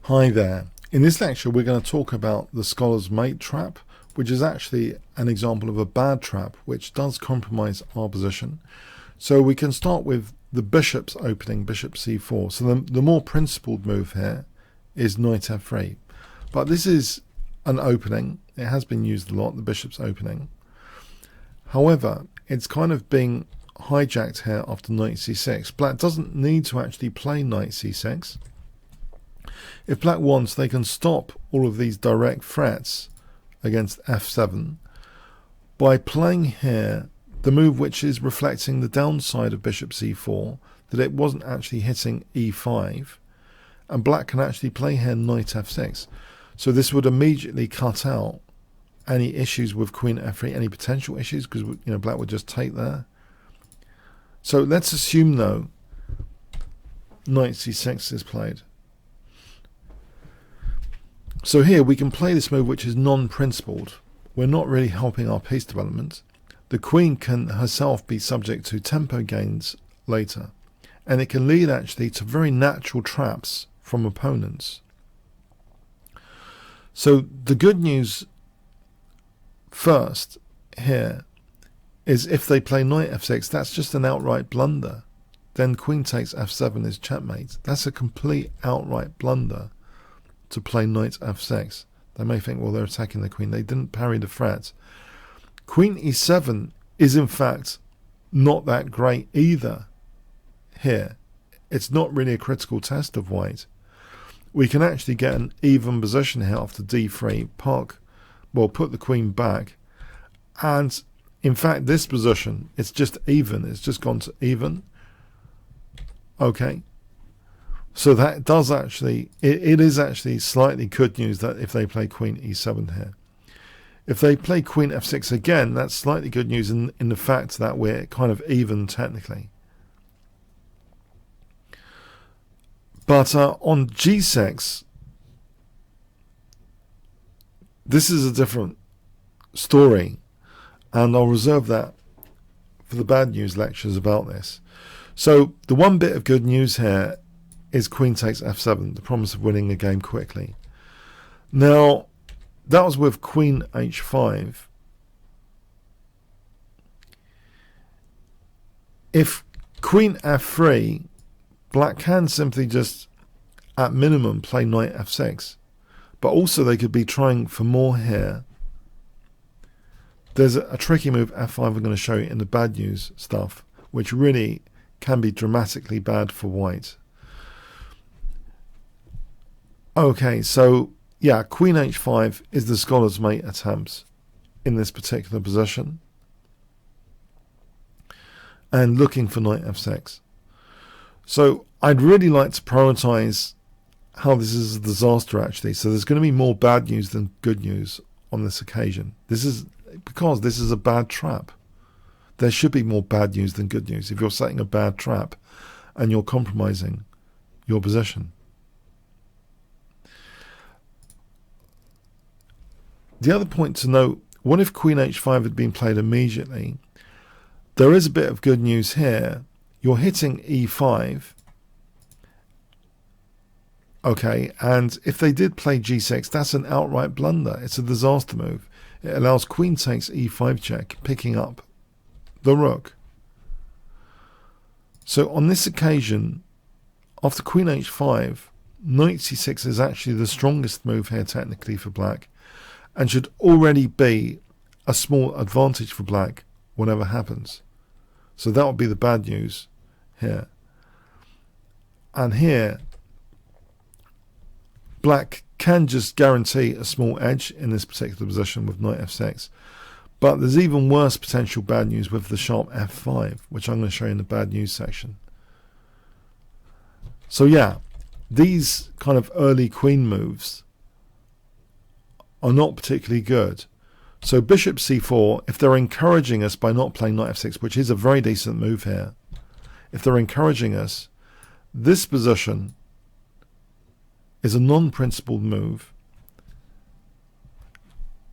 Hi there. In this lecture we're going to talk about the scholar's mate trap, which is actually an example of a bad trap which does compromise our position. So we can start with the bishop's opening, bishop c4. So the more principled move here is knight f3. But this is an opening. It has been used a lot, the bishop's opening. However, it's kind of being hijacked here after knight c6. Black doesn't need to actually play knight c6. If black wants, they can stop all of these direct threats against f7 by playing here the move which is reflecting the downside of bishop c4, that it wasn't actually hitting e5, and black can actually play here knight f6. So this would immediately cut out any issues with queen f3, any potential issues, because black would just take there. So let's assume though knight c6 is played. So here we can play this move which is non-principled. We're not really helping our piece development. The queen can herself be subject to tempo gains later, and it can lead actually to very natural traps from opponents. So the good news first here is if they play knight f6, that's just an outright blunder. Then queen takes f7 is checkmate. That's a complete outright blunder to play knight f6. They may think, well, they're attacking the queen. They didn't parry the threat. Queen e7 is in fact not that great either here. It's not really a critical test of white. We can actually get an even position here after d3, put the queen back, and in fact this position, it's just even, it's just gone to even. Okay, so that does actually, it is actually slightly good news that if they play queen e7 here. If they play queen f6 again, that's slightly good news in the fact that we're kind of even technically. But on g6, this is a different story, and I'll reserve that for the bad news lectures about this. So the one bit of good news here is queen takes f7, the promise of winning a game quickly. Now, that was with queen h5. If queen f3, black can simply just, at minimum, play knight f6. But also they could be trying for more here. There's a tricky move, f5, I'm going to show you in the bad news stuff, which really can be dramatically bad for white. Okay, so yeah, queen h5 is the scholar's mate attempt in this particular position, and looking for knight f6. So I'd really like to prioritize how this is a disaster actually. So there's going to be more bad news than good news on this occasion. This is because this is a bad trap. There should be more bad news than good news if you're setting a bad trap and you're compromising your position. The other point to note, what if queen h5 had been played immediately? There is a bit of good news here. You're hitting e5. Okay, and if they did play g6, that's an outright blunder. It's a disaster move. It allows queen takes e5 check, picking up the rook. So on this occasion, after queen h5, knight c6 is actually the strongest move here technically for black, and should already be a small advantage for black whatever happens. So that would be the bad news here. And here, black can just guarantee a small edge in this particular position with knight f6. But there's even worse potential bad news with the sharp f5, which I'm going to show you in the bad news section. So yeah, these kind of early queen moves are not particularly good. So bishop c4, if they're encouraging us by not playing knight f6, which is a very decent move here, if they're encouraging us, this position is a non-principled move,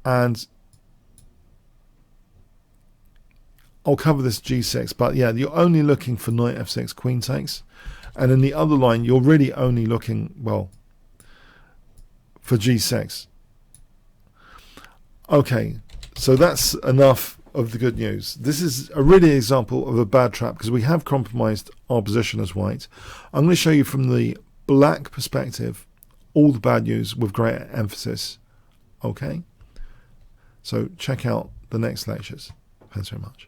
and I'll cover this g6, but yeah, you're only looking for knight f6, queen takes, and in the other line you're really only looking, well, for G6. Okay, so that's enough of the good news. This is a really example of a bad trap because we have compromised our position as white. I'm going to show you from the black perspective all the bad news with greater emphasis. Okay, so check out the next lectures. Thanks very much.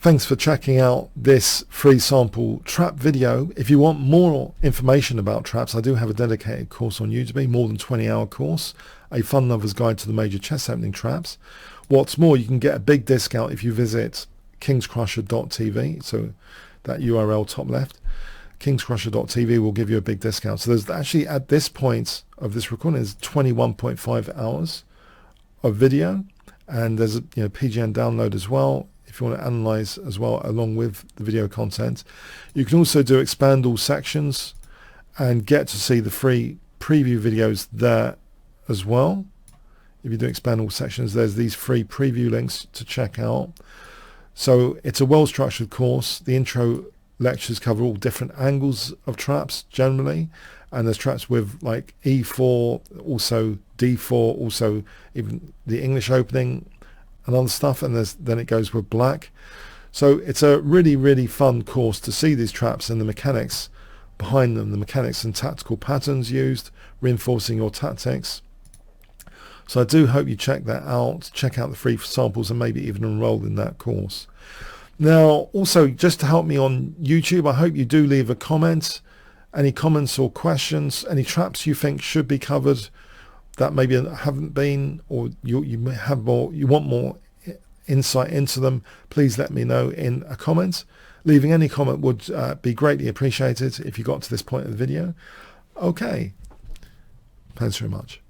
Thanks for checking out this free sample trap video. If you want more information about traps, I do have a dedicated course on Udemy, more than 20-hour course, a fun lover's guide to the major chess opening traps. What's more, you can get a big discount if you visit Kingscrusher.tv, so that URL top left. Kingscrusher.tv will give you a big discount. So there's actually, at this point of this recording, is 21.5 hours of video, and there's a PGN download as well if you want to analyze as well along with the video content. You can also do expand all sections and get to see the free preview videos there as well. If you do expand all sections, there's these free preview links to check out. So it's a well-structured course. The intro lectures cover all different angles of traps generally, and there's traps with like E4, also D4, also even the English opening and other stuff, and then it goes with black. So it's a really fun course to see these traps and the mechanics behind them, the mechanics and tactical patterns used, reinforcing your tactics. So I do hope you check that out, check out the free samples, and maybe even enroll in that course. Now, also, just to help me on YouTube, I hope you do leave a comment. Any comments or questions, any traps you think should be covered that maybe haven't been, or you want more insight into them, please let me know in a comment. Leaving any comment would be greatly appreciated if you got to this point of the video. Okay, thanks very much.